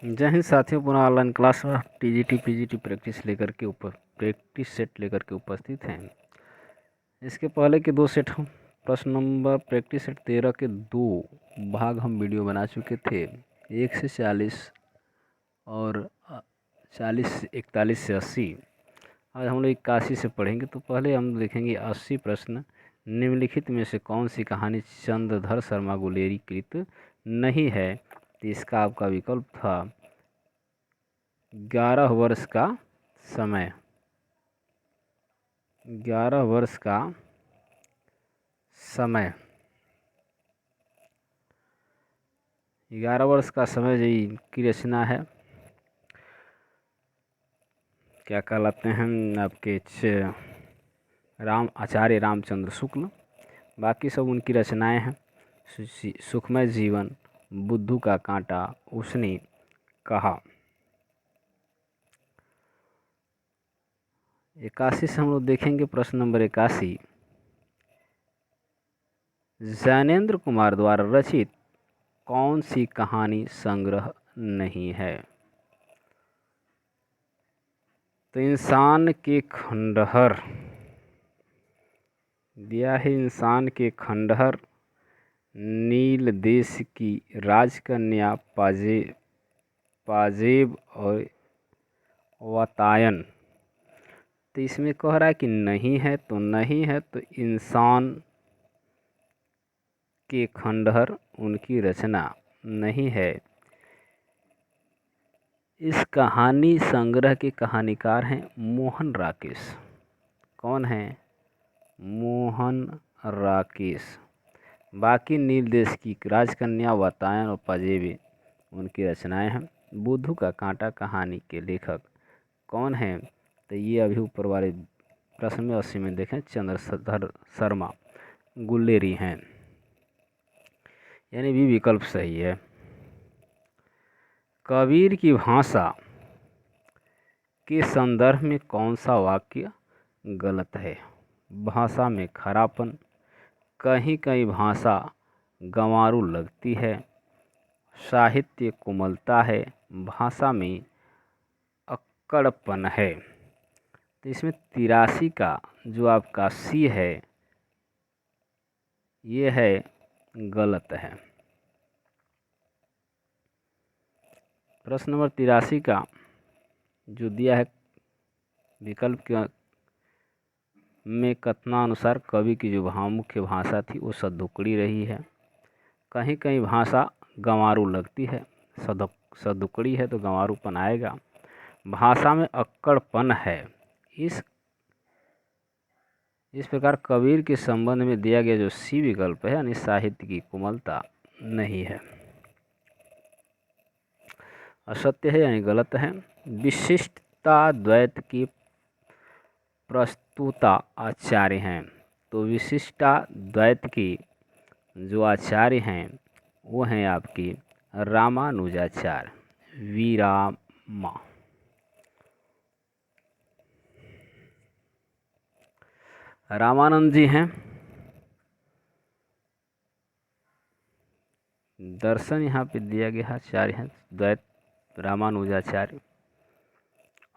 जय हिंद साथियों, पुनः ऑनलाइन क्लास में टीजीटी पीजीटी प्रैक्टिस सेट लेकर के उपस्थित हैं। इसके पहले के 2 सेट हम प्रश्न नंबर प्रैक्टिस सेट 13 के 2 भाग हम वीडियो बना चुके थे, 1 से 40 और 40 से 41 से 80। आज हम लोग 81 से पढ़ेंगे। तो पहले हम देखेंगे 80 प्रश्न। निम्नलिखित में से कौन सी कहानी चंद्रधर शर्मा गुलेरी कृत नहीं है? तो इसका आपका विकल्प था 11 वर्ष का समय। 11 वर्ष का समय 11 वर्ष का समय जी की रचना है। क्या कहलाते हैं आपके आचार्य रामचंद्र शुक्ल। बाकी सब उनकी रचनाएं हैं। सुखमय जीवन, बुद्धू का कांटा, उसने कहा। 81 से हम लोग देखेंगे प्रश्न नंबर 81। ज्ञानेंद्र कुमार द्वारा रचित कौन सी कहानी संग्रह नहीं है? तो इंसान के खंडहर दिया है। इंसान के खंडहर, नील देश की राजकन्या पाजेब और वातायन। तो इसमें कह रहा है कि नहीं है, तो नहीं है। तो इंसान के खंडहर उनकी रचना नहीं है। इस कहानी संग्रह के कहानीकार हैं मोहन राकेश। कौन है? मोहन राकेश। बाकी नील देश की राजकन्या, वातायन और पाजेबे उनकी रचनाएं हैं। बुद्धू का कांटा कहानी के लेखक कौन हैं? तो ये अभी ऊपर वाले प्रश्न में 80 में देखें, चंद्रधर शर्मा गुलेरी हैं, यानी भी विकल्प सही है। कबीर की भाषा के संदर्भ में कौन सा वाक्य गलत है? भाषा में खरापन, कहीं कहीं भाषा गंवारू लगती है, साहित्य कोमलता है, भाषा में अक्कड़पन है। तो इसमें 83 का जो आपका सी है ये है गलत है। प्रश्न नंबर 83 का जो दिया है विकल्प के में कथनानुसार कवि की जो मुख्य भाषा थी वो सदुकड़ी रही है। कहीं कहीं भाषा गंवारू लगती है, सदुकड़ी है तो गंवारूपन आएगा। भाषा में अक्कड़पन है। इस प्रकार कबीर के संबंध में दिया गया जो सी विकल्प है, यानी साहित्य की कोमलता, नहीं है, असत्य है यानी गलत है। विशिष्टता द्वैत की प्रस्तुता आचार्य हैं। तो विशिष्टा द्वैत की जो आचार्य हैं वो हैं आपकी रामानुजाचार्य, वीरामा। रामानंद जी हैं। दर्शन यहाँ पे दिया गया आचार्य हैं द्वैत रामानुजाचार्य।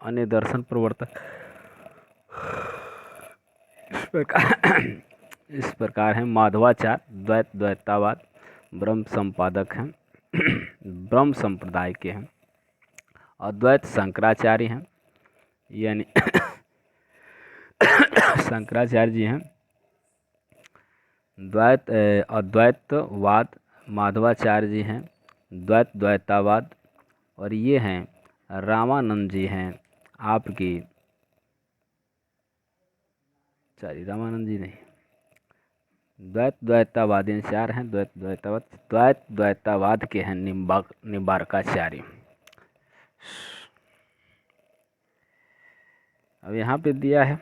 अन्य दर्शन प्रवर्तक इस प्रकार हैं माधवाचार्य, द्वैतावाद, ब्रह्म संपादक हैं, ब्रह्म संप्रदाय के हैं। अद्वैत शंकराचार्य हैं, यानी शंकराचार्य जी हैं। अद्वैतवाद माधवाचार्य जी हैं, द्वैतावाद। और ये हैं रामानंद जी हैं आपकी, सॉरी रामानंद जी नहीं, द्वैतावादी 4 हैं। द्वैतावाद के हैं निम्बार्काचार्य। अब यहाँ पे दिया है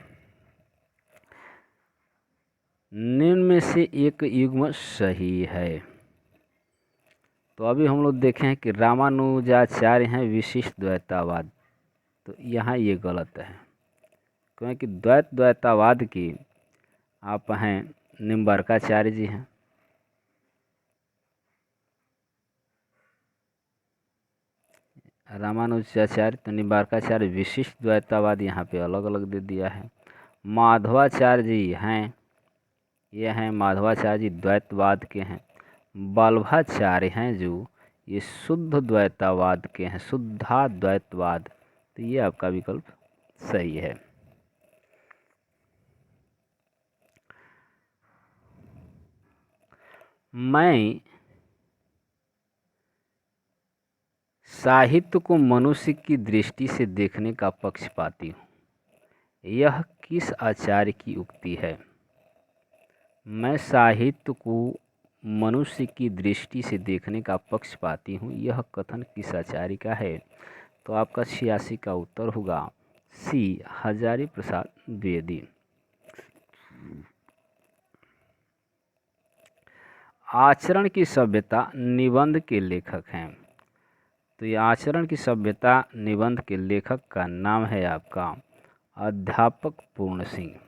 निम्न में से एक युग्म सही है। तो अभी हम लोग देखें कि रामानुजाचार्य हैं विशिष्ट द्वैतावाद। तो यहाँ ये गलत है, क्योंकि द्वैतावाद की आप हैं निम्बार्काचार्य जी हैं। रामानुजाचार्य तो निम्बार्काचार्य विशिष्ट द्वैतवाद यहाँ पे अलग अलग दे दिया है। माधवाचार्य जी हैं, ये हैं माधवाचार्य जी द्वैतवाद के हैं। वल्लभाचार्य हैं जो ये शुद्ध द्वैतवाद के हैं, शुद्धाद्वैतवाद। तो ये आपका विकल्प सही है। मैं साहित्य को मनुष्य की दृष्टि से देखने का पक्षपाती हूँ, यह किस आचार्य की उक्ति है? मैं साहित्य को मनुष्य की दृष्टि से देखने का पक्षपाती हूँ, यह कथन किस आचार्य का है? तो आपका 86 का उत्तर होगा सी, हजारी प्रसाद द्विवेदी। आचरण की सभ्यता निबंध के लेखक हैं। तो ये आचरण की सभ्यता निबंध के लेखक का नाम है आपका अध्यापक पूर्ण सिंह।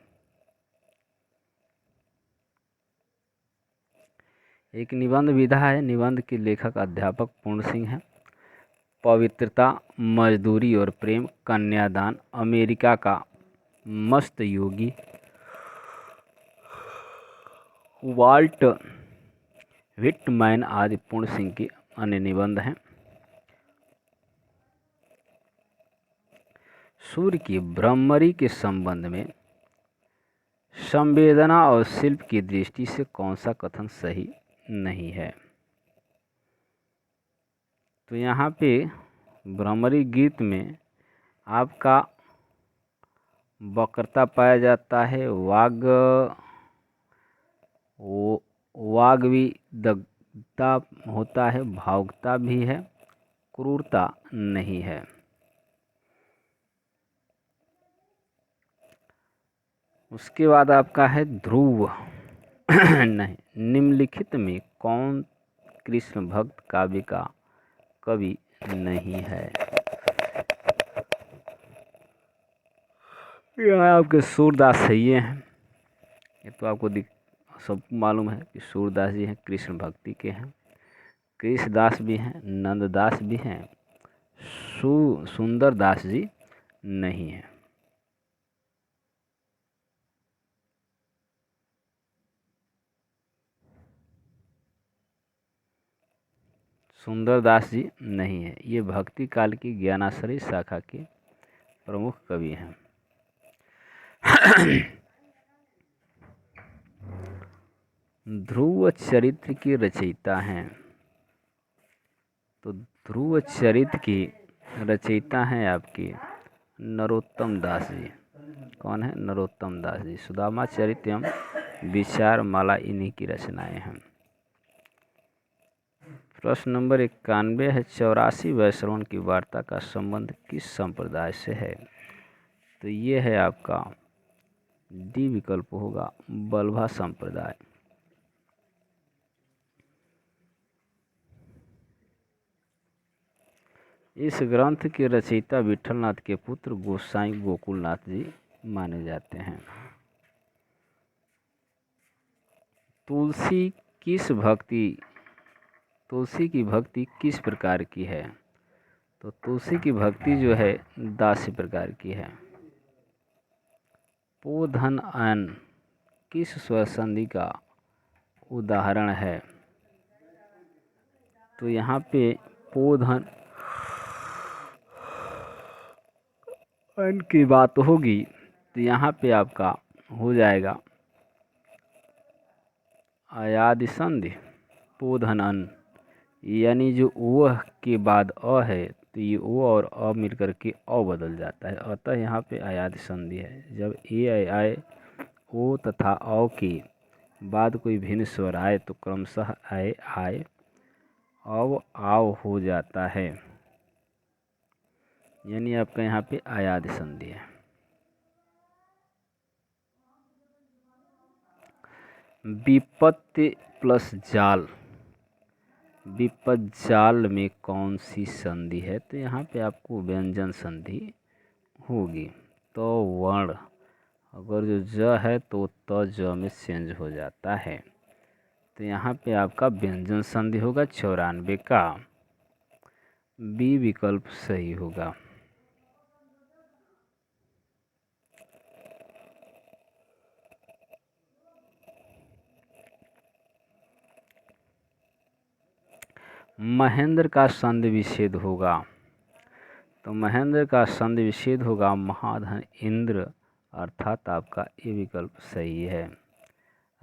एक निबंध विधा है, निबंध के लेखक अध्यापक पूर्ण सिंह हैं। पवित्रता, मजदूरी और प्रेम, कन्यादान, अमेरिका का मस्त योगी, वाल्ट व्हिटमैन आदि पूर्ण सिंह के अन्य निबंध हैं। सूर्य की भ्रमरी के संबंध में संवेदना और शिल्प की दृष्टि से कौन सा कथन सही नहीं है? तो यहाँ पे भ्रमरी गीत में आपका वक्रता पाया जाता है, वाग्विदग्धता होता है, भावुकता भी है, क्रूरता नहीं है। उसके बाद आपका है ध्रुव नहीं, निम्नलिखित में कौन कृष्ण भक्त काव्य का कवि नहीं है? यहाँ आपके सूरदास सही हैं। ये तो आपको सबको मालूम है कि सूरदास जी हैं, कृष्ण भक्ति के हैं। कृष्णदास भी हैं, नंददास भी हैं, सुंदरदास जी नहीं हैं। सुंदरदास जी नहीं है। ये भक्ति काल की ज्ञानाश्रय शाखा के प्रमुख कवि हैं। ध्रुव चरित्र की रचयिता हैं। तो ध्रुव चरित्र की रचयिता हैं आपके नरोत्तम दास जी। कौन है? नरोत्तम दास जी। सुदामा चरित्र एवं विचार माला इन्हीं की रचनाएं हैं। प्रश्न नंबर 91 है, 84 वैश्रवण की वार्ता का संबंध किस संप्रदाय से है? तो ये है आपका डी विकल्प होगा, वल्लभा संप्रदाय। इस ग्रंथ के रचयिता विठलनाथ के पुत्र गोसाई गोकुलनाथ जी माने जाते हैं। तुलसी की भक्ति किस प्रकार की है? तो तुलसी की भक्ति जो है दास्य प्रकार की है। पो धन अन किस स्वर संधि का उदाहरण है? तो यहाँ पे पो धन अन की बात होगी तो यहाँ पे आपका हो जाएगा अयादि संधि, पो धन अन, यानी जो वह के बाद अ है तो ये ओ और अ मिलकर के अ बदल जाता है, अतः यहाँ पे अयादि संधि है। जब ए आए ओ तथा औ के बाद कोई भिन्न स्वर आए तो क्रमशः आए आए अव आव हो जाता है, यानी आपका यहाँ पे अयादि संधि है। विपत्ति प्लस जाल, विपद जाल में कौन सी संधि है? तो यहाँ पे आपको व्यंजन संधि होगी। तो वर्ण अगर जो ज है तो त ज में चेंज हो जाता है, तो यहाँ पे आपका व्यंजन संधि होगा 94 का। बी विकल्प सही होगा। महेंद्र का संधि विच्छेद होगा, तो महेंद्र का संधि विच्छेद होगा महाधन इंद्र, अर्थात आपका ये विकल्प सही है।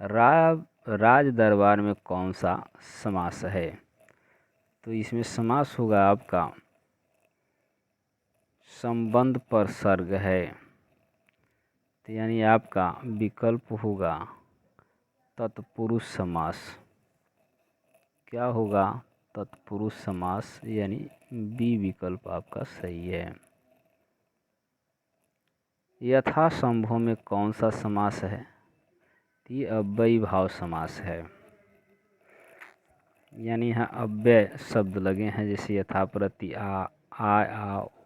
राज दरबार में कौन सा समास है, तो इसमें समास होगा आपका संबंध पर सर्ग है, तो यानी आपका विकल्प होगा तत्पुरुष समास। क्या होगा, तत्पुरुष समास, यानी बी विकल्प आपका सही है। यथासंभव में कौन सा समास है, ये अव्ययी भाव समास है, यानी यहाँ अव्यय शब्द लगे हैं, जैसे यथा प्रति आ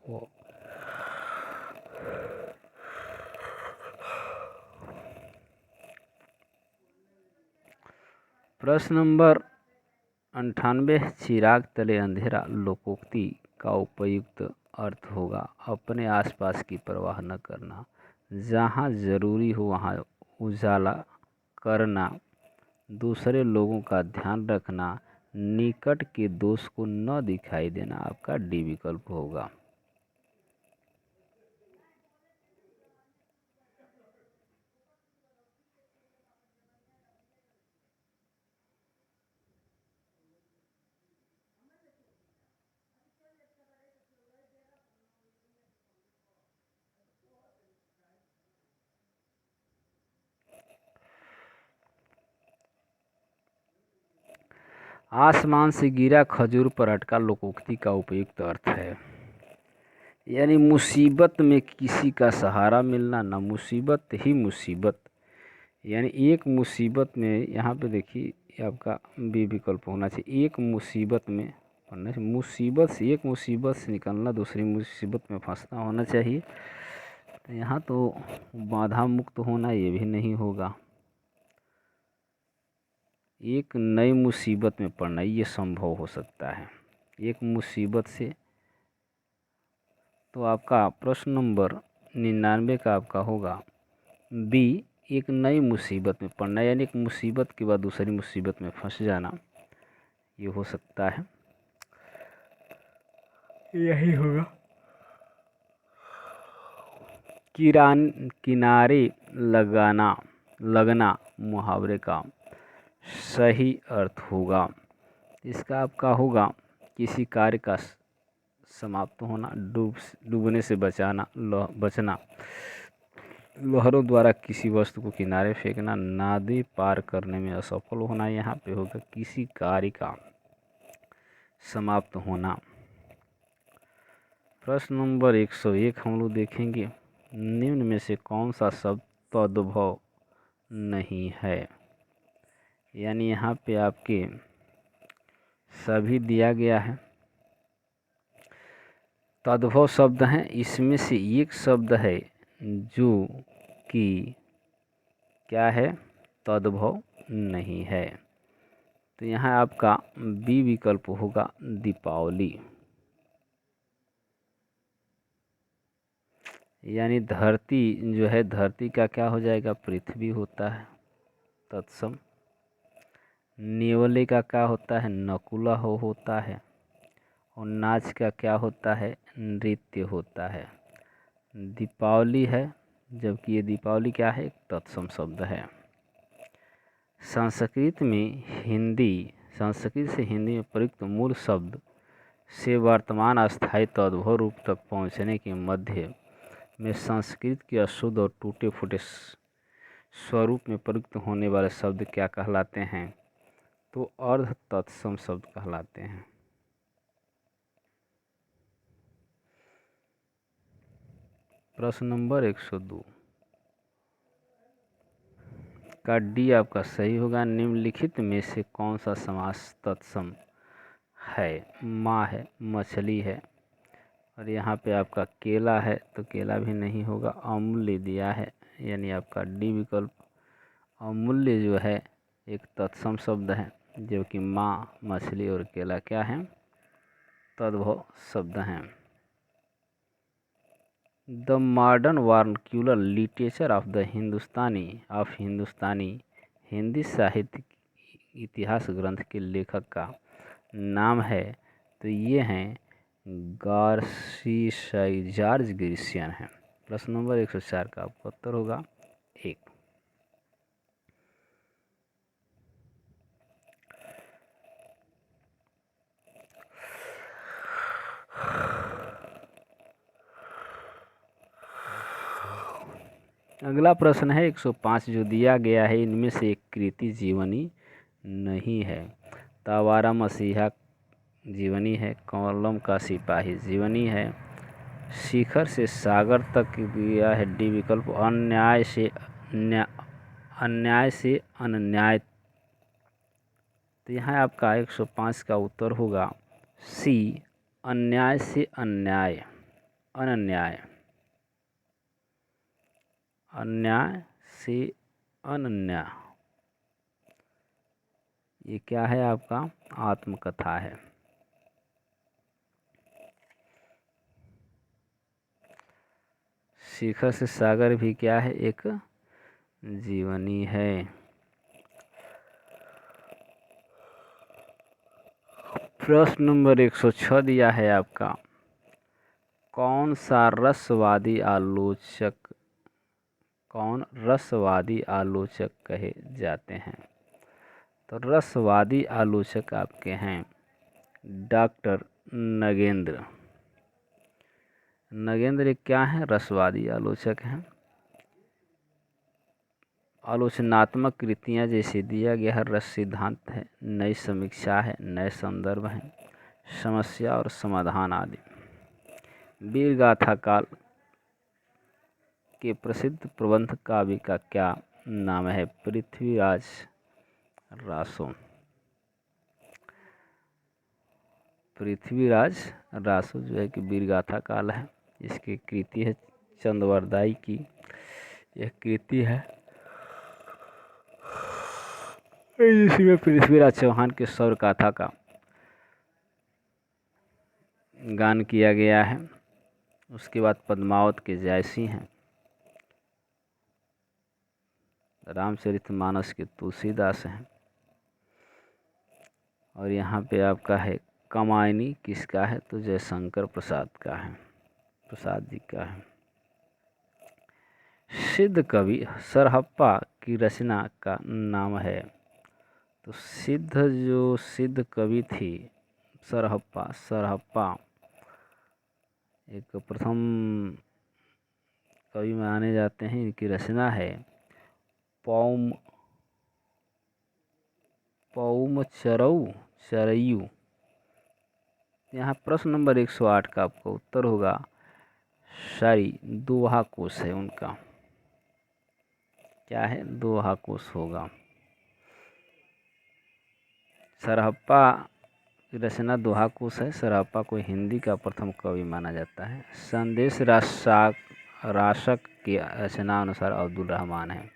ओ। प्रश्न नंबर 98, चिराग तले अंधेरा लोकोक्ति का उपयुक्त अर्थ होगा अपने आसपास की परवाह न करना, जहाँ जरूरी हो वहाँ उजाला करना, दूसरे लोगों का ध्यान रखना, निकट के दोष को न दिखाई देना, आपका डी विकल्प होगा। आसमान से गिरा खजूर पर अटका लोकोक्ति का उपयुक्त अर्थ है, यानी मुसीबत में किसी का सहारा मिलना, ना मुसीबत ही मुसीबत, यानी एक मुसीबत में, यहाँ पे देखिए आपका बी विकल्प होना चाहिए। एक मुसीबत में पढ़ना, मुसीबत से, एक मुसीबत से निकलना, दूसरी मुसीबत में फंसना होना चाहिए, तो यहाँ तो बाधा मुक्त होना ये भी नहीं होगा। एक नई मुसीबत में पड़ना ये संभव हो सकता है, एक मुसीबत से। तो आपका प्रश्न नंबर 99 का आपका होगा बी, एक नई मुसीबत में पड़ना, यानी एक मुसीबत के बाद दूसरी मुसीबत में फंस जाना, ये हो सकता है, यही होगा। किनारे लगना मुहावरे का सही अर्थ होगा, इसका आपका होगा किसी कार्य का समाप्त होना, डूबने से बचना, लहरों द्वारा किसी वस्तु को किनारे फेंकना, नदी पार करने में असफल होना, यहाँ पे होगा किसी कार्य का समाप्त होना। प्रश्न नंबर 101 हम लोग देखेंगे, निम्न में से कौन सा शब्द तद्भव नहीं है, यानी यहाँ पे आपके सभी दिया गया है, तद्भव शब्द हैं, इसमें से एक शब्द है जो कि क्या है, तद्भव नहीं है, तो यहाँ आपका बी विकल्प होगा दीपावली, यानी धरती जो है, धरती का क्या हो जाएगा, पृथ्वी होता है तत्सम। नेवले का क्या होता है, नकुला होता है, और नाच का क्या होता है, नृत्य होता है। दीपावली है, जबकि ये दीपावली क्या है, एक तत्सम शब्द है। संस्कृत से हिंदी में प्रयुक्त मूल शब्द से वर्तमान अस्थायी तद्भव रूप तक पहुँचने के मध्य में संस्कृत के अशुद्ध और टूटे फूटे स्वरूप में प्रयुक्त होने वाले शब्द क्या कहलाते हैं, तो अर्ध तत्सम शब्द कहलाते हैं। प्रश्न नंबर 102 का डी आपका सही होगा। निम्नलिखित में से कौन सा समास तत्सम है, माँ है, मछली है, और यहाँ पे आपका केला है, तो केला भी नहीं होगा। अमूल्य दिया है, यानी आपका डी विकल्प। अमूल्य जो है एक तत्सम शब्द है, जो कि माँ, मछली और केला क्या है, तद्भव शब्द हैं। The modern vernacular literature of Hindustani Hindi साहित्य इतिहास ग्रंथ के लेखक का नाम है, तो ये हैं जॉर्ज ग्रिशियन हैं। प्रश्न नंबर 104 का आपका उत्तर होगा 1। अगला प्रश्न है 105 जो दिया गया है, इनमें से एक कृति जीवनी नहीं है। तो आवारा मसीहा जीवनी है, कॉलम का सिपाही जीवनी है, शिखर से सागर तक दिया है डी विकल्प, अन्याय से अनन्याय। तो यहाँ आपका 105 का उत्तर होगा सी, अन्याय से अन्याय, अनन्याय, अन्याय से अनन्याय। ये क्या है आपका आत्मकथा है। शिखर से सागर भी क्या है, एक जीवनी है। प्रश्न नंबर 106 दिया है आपका, कौन रसवादी आलोचक कहे जाते हैं। तो रसवादी आलोचक आपके हैं डॉक्टर नगेंद्र। नगेंद्र क्या हैं, रसवादी आलोचक हैं। आलोचनात्मक कृतियाँ जैसे दिया गया है रस सिद्धांत है, नई समीक्षा है, नए संदर्भ हैं, समस्या और समाधान आदि। वीर गाथा काल के प्रसिद्ध प्रबंध काव्य का क्या नाम है। पृथ्वीराज रासो। पृथ्वीराज रासो जो है कि वीर गाथा काल है, इसकी कृति है चंद्रवरदाई की यह कृति है, जिसमें पृथ्वीराज चौहान के शौर्य गाथा का गान किया गया है। उसके बाद पद्मावत के जायसी हैं, रामचरितमानस के तुलसीदास हैं, और यहाँ पे आपका है कमायनी किसका है, तो जयशंकर प्रसाद का है, प्रसाद जी का है। सिद्ध कवि सरहप्पा की रचना का नाम है। तो सिद्ध कवि थी सरहप्पा एक प्रथम कवि माने जाते हैं। इनकी रचना है पौम चरयू। यहाँ प्रश्न नंबर 108 का आपका उत्तर होगा शायरी दोहा कोश है उनका, क्या है, दोहा कोश होगा। सरहप्पा की रचना दोहा कोश है। सरहप्पा को हिंदी का प्रथम कवि माना जाता है। संदेश राशक की रचना अनुसार अब्दुल रहमान है।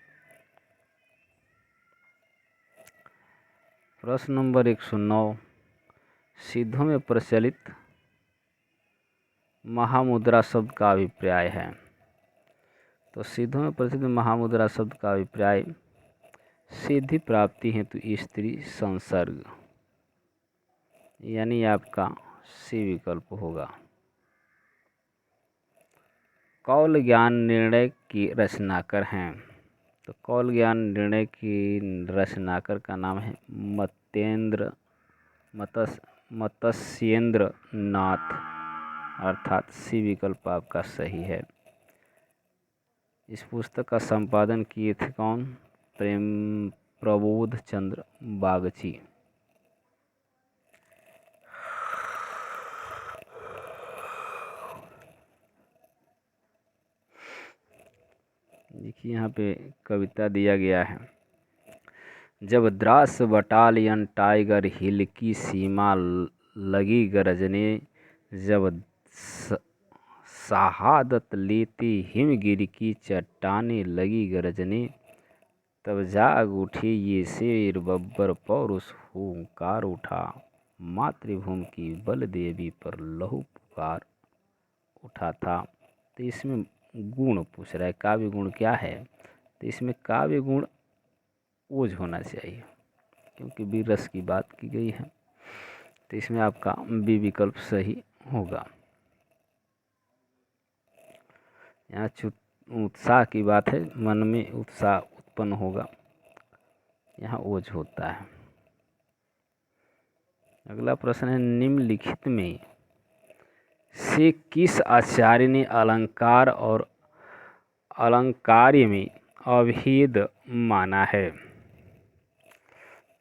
प्रश्न नंबर 109 सिद्धों में प्रचलित महामुद्रा शब्द का अभिप्राय है। तो सिद्धों में प्रचलित महामुद्रा शब्द का अभिप्राय सिद्धि प्राप्ति हेतु स्त्री संसर्ग, यानी आपका सी विकल्प होगा। कौल ज्ञान निर्णय की रचनाकर हैं। तो कौल ज्ञान निर्णय की रचनाकर का नाम है मत्स्येंद्र नाथ, अर्थात सी विकल्प आपका सही है। इस पुस्तक का संपादन किए थे कौन, प्रबोध चंद्र बागची। देखिए यहाँ पे कविता दिया गया है, जब द्रास बटालियन टाइगर हिल की सीमा लगी गरजने, जब शहादत लेती हिमगिरी की चट्टानें लगी गरजने, तब जाग उठे ये शेर बब्बर पौरुष हुंकार उठा। मातृभूमि की बल देवी पर लहू पुकार उठा था। तो इसमें गुण पूछ रहा है, काव्य गुण क्या है, तो इसमें काव्य गुण ओज होना चाहिए, क्योंकि वीर रस की बात की गई है। तो इसमें आपका बी विकल्प सही होगा। यहाँ उत्साह की बात है, मन में उत्साह उत्पन्न होगा, यहाँ ओज होता है। अगला प्रश्न है, निम्नलिखित में से किस आचार्य ने अलंकार और अलंकार्य में अभेद माना है।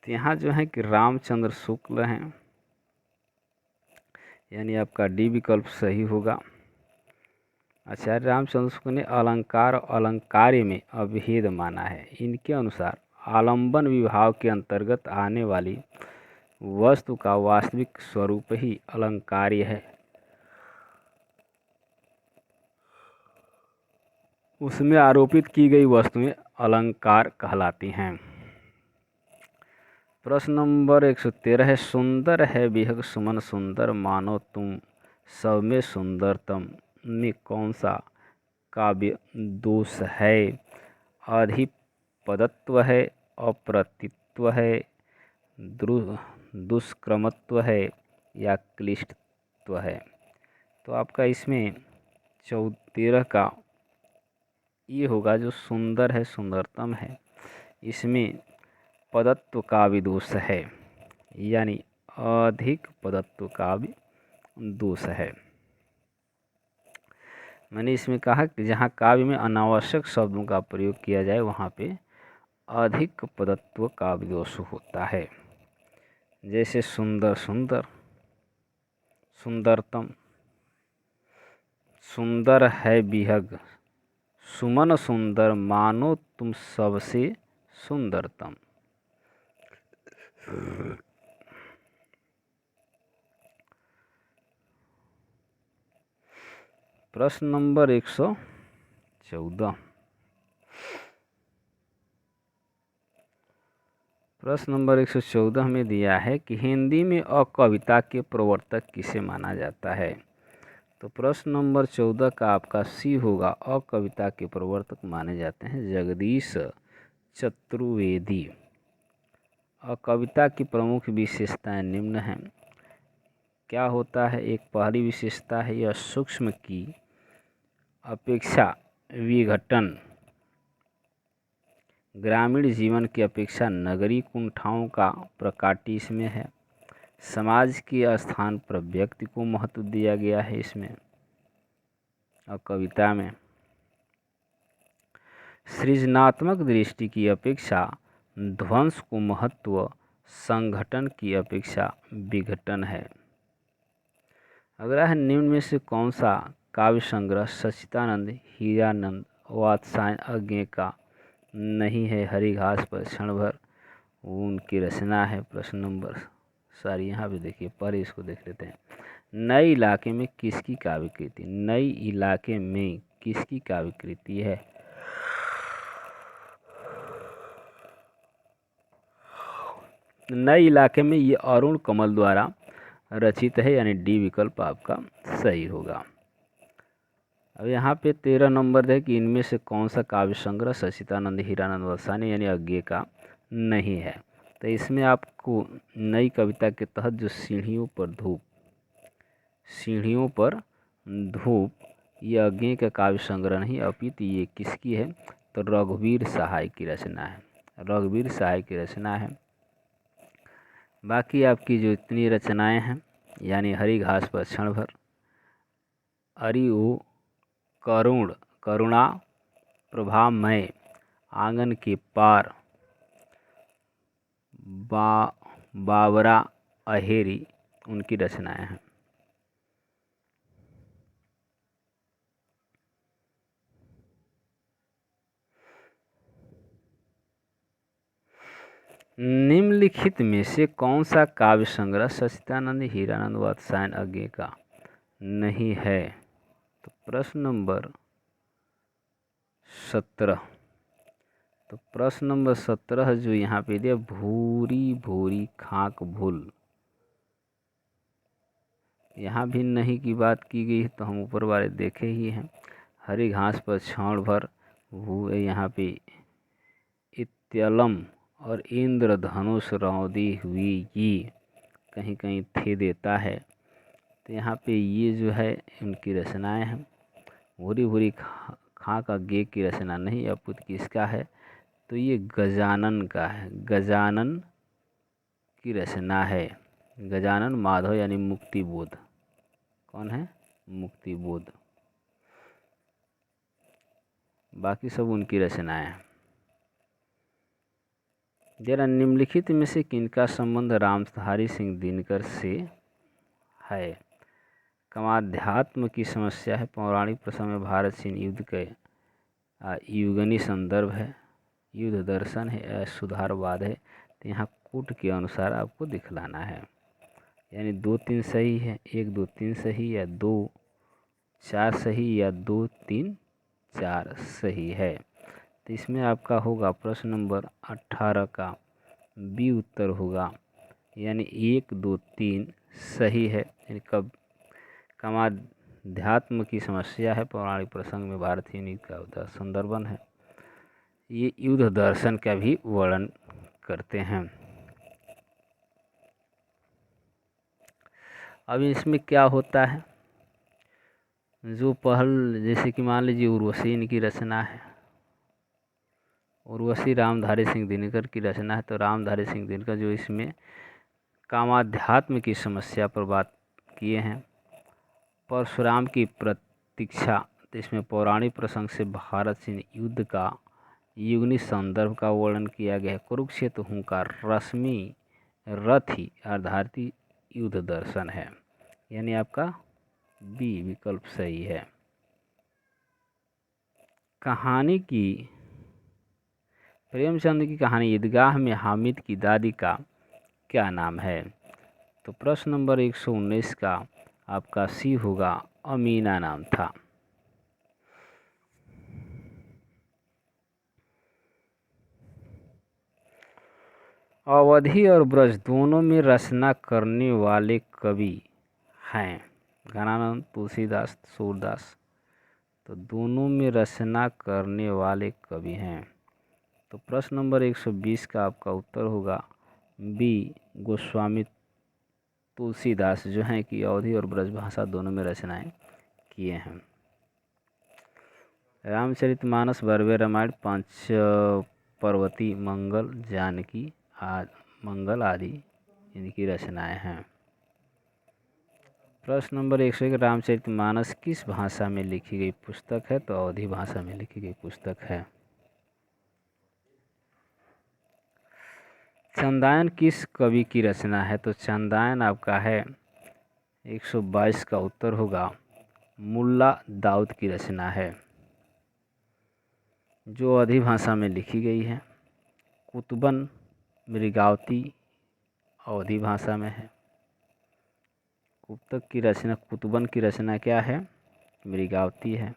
तो यहाँ जो है कि रामचंद्र शुक्ल हैं, यानी आपका डी विकल्प सही होगा। आचार्य रामचंद्र शुक्ल ने अलंकार और अलंकार्य में अभेद माना है। इनके अनुसार आलंबन विभाव के अंतर्गत आने वाली वस्तु का वास्तविक स्वरूप ही अलंकार्य है, उसमें आरोपित की गई वस्तुएं अलंकार कहलाती हैं। प्रश्न नंबर 113 है, सुंदर है बेहद सुमन सुंदर मानो तुम सब में सुंदरतम में कौन सा काव्य दोष है। अधिपदत्व है, अप्रतित्व है, दुष्क्रमत्व है या क्लिष्टत्व है। तो आपका इसमें 13 का ये होगा जो सुंदर है सुंदरतम है, इसमें पदत्व का भी दोष है, यानी अधिक पदत्व का भी दोष है। मैंने इसमें कहा कि जहाँ काव्य में अनावश्यक शब्दों का प्रयोग किया जाए वहाँ पे अधिक पदत्व का भी दोष होता है। जैसे सुंदर सुंदर, सुंदरतम, सुंदर है बिहग, सुमन सुंदर मानो तुम सबसे सुंदरतम। प्रश्न नंबर 114। प्रश्न नंबर 114 में दिया है कि हिंदी में अकविता के प्रवर्तक किसे माना जाता है। तो प्रश्न नंबर 14 का आपका सी होगा। अकविता के प्रवर्तक माने जाते हैं जगदीश चतुर्वेदी। अकविता की प्रमुख विशेषताएं निम्न हैं। क्या होता है, एक पहली विशेषता है यह सूक्ष्म की अपेक्षा विघटन, ग्रामीण जीवन की अपेक्षा नगरीय कुंठाओं का प्रकाटी इसमें है। समाज के स्थान पर व्यक्ति को महत्व दिया गया है इसमें और कविता में। सृजनात्मक दृष्टि की अपेक्षा ध्वंस को महत्व, संगठन की अपेक्षा विघटन है। अगला है, निम्न में से कौन सा काव्य संग्रह सच्चिदानंद हीरानंद वात्स्यायन अज्ञे का नहीं है। हरी घास पर क्षण भर उनकी रचना है। प्रश्न नंबर सारी यहाँ पे देखिए, पर इसको देख लेते हैं। नए इलाके में किसकी काव्य कृति, नई इलाके में किसकी काव्य कृति है। नए इलाके में ये अरुण कमल द्वारा रचित है, यानी डी विकल्प आपका सही होगा। अब यहाँ पे 13 नंबर है कि इनमें से कौन सा काव्य संग्रह सच्चिदानंद हीरानंद वात्स्यायन यानी अज्ञे का नहीं है। तो इसमें आपको नई कविता के तहत जो सीढ़ियों पर धूप, सीढ़ियों पर धूप, ये अज्ञे का काव्य संग्रह नहीं अपितु ये किसकी है, तो रघुवीर सहाय की रचना है। रघुवीर सहाय की रचना है। बाकी आपकी जो इतनी रचनाएं हैं, यानी हरी घास पर क्षण भर, अरि ओ करुणा प्रभामय, आंगन के पार, बावरा अहेरी, उनकी रचनाएं हैं। निम्नलिखित में से कौन सा काव्य संग्रह सच्चिदानंद हीरानंद वात्स्यायन अज्ञे का नहीं है। तो प्रश्न नंबर 17। तो प्रश्न नंबर 17 जो यहाँ पे दिया, भूरी भूरी खाक भूल, यहाँ भी नहीं की बात की गई है तो हम ऊपर वाले देखे ही हैं। हरी घास पर छाँड़ भर हुए यहाँ पे इत्यलम और इंद्रधनुष रौंदी हुई ये कहीं कहीं थे देता है। तो यहाँ पे ये जो है इनकी रचनाएं हैं। भूरी भूरी खां का गे की रचना नहीं अपुत किसका है, तो ये गजानन का है। गजानन की रचना है। गजानन माधव यानी मुक्तिबोध। कौन है? मुक्तिबोध। बाकी सब उनकी रचनाएं हैं। जरा निम्नलिखित में से किनका संबंध रामधारी सिंह दिनकर से है? कामाध्यात्म की समस्या है, पौराणिक प्रसंग में भारत चीन युद्ध के युगनी संदर्भ है, युद्ध दर्शन है, सुधारवाद है। तो यहाँ कूट के अनुसार आपको दिखलाना है, यानी 2 3 सही है, 1 2 3 सही, या 2 4 सही, या 2 3 4 सही है। तो इसमें आपका होगा प्रश्न नंबर 18 का बी उत्तर होगा, यानी 1 2 3 सही है। यानी कब कामाध्यात्म की समस्या है, पौराणिक प्रसंग में भारतीय नीति का संदर्भन है। ये युद्ध दर्शन का भी वर्णन करते हैं। अब इसमें क्या होता है, जो पहल जैसे कि मान लीजिए उर्वशी इनकी रचना है, उर्वशी रामधारी सिंह दिनकर की रचना है। तो रामधारी सिंह दिनकर जो इसमें कामाध्यात्म की समस्या पर बात किए हैं। परशुराम की प्रतीक्षा, तो इसमें पौराणिक प्रसंग से भारत चीन युद्ध का युगनी संदर्भ का वर्णन किया गया है। कुरुक्षेत्र हुंकार रश्मि रथी आधारित युद्ध दर्शन है, यानी आपका बी विकल्प सही है। कहानी की प्रेमचंद की कहानी ईदगाह में हामिद की दादी का क्या नाम है? तो प्रश्न नंबर 119 का आपका सी होगा, अमीना नाम था। अवधि और ब्रज दोनों में रचना करने वाले कवि हैं घनानंद, तुलसीदास, सूरदास। तो दोनों में रचना करने वाले कवि हैं। तो प्रश्न नंबर 120 का आपका उत्तर होगा बी गोस्वामी तुलसीदास, जो हैं कि अवधि और ब्रज भाषा दोनों में रचनाएं किए हैं। रामचरितमानस, बर्वे रामायण, पांच पर्वती, मंगल, जानकी मंगल आदि इनकी रचनाएं हैं। प्रश्न नंबर 101, रामचरितमानस किस भाषा में लिखी गई पुस्तक है? तो अवधी भाषा में लिखी गई पुस्तक है। चंदायन किस कवि की रचना है? तो चंदायन आपका है 122 का उत्तर होगा मुल्ला दाऊद की रचना है, जो अवधी भाषा में लिखी गई है। कुतुबन मृगावती अवधी भाषा में है। कुतुबन की रचना क्या है? मृगावती है।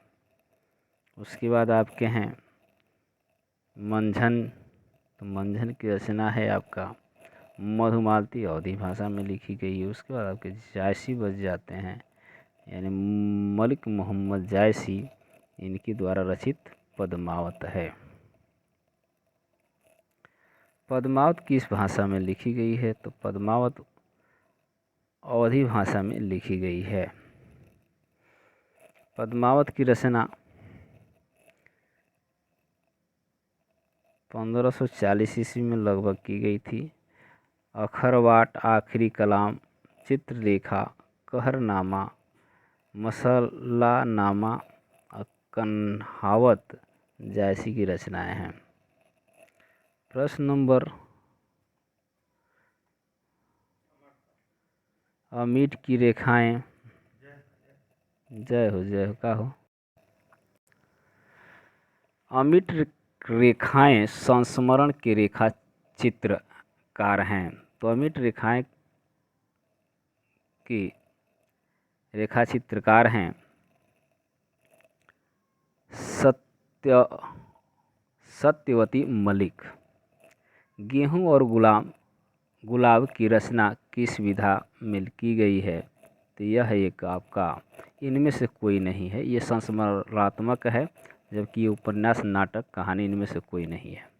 उसके बाद आपके हैं मंझन, तो मंझन की रचना है आपका मधुमालती, अवधी भाषा में लिखी गई है। उसके बाद आपके जायसी बच जाते हैं, यानी मलिक मोहम्मद जायसी, इनके द्वारा रचित पद्मावत है। पद्मावत किस भाषा में लिखी गई है? तो पद्मावत अवधी भाषा में लिखी गई है। पद्मावत की रचना 1540 ईस्वी में लगभग की गई थी। अखरवाट, आखिरी कलाम, चित्रलेखा, कहरनामा, मसलानामा, कन्हावत जायसी की रचनाएं हैं। प्रश्न नंबर अमिट की रेखाएं, जय हो का हो। अमिट रेखाएं संस्मरण के रेखा चित्रकार हैं। तो अमिट रेखाएं की रेखा चित्रकार हैं सत्यवती मलिक। गेहूं और गुलाब की रचना किस विधा में की गई है? तो यह है एक आपका इनमें से कोई नहीं है, ये संस्मरणात्मक है, जबकि ये उपन्यास, नाटक, कहानी इनमें से कोई नहीं है।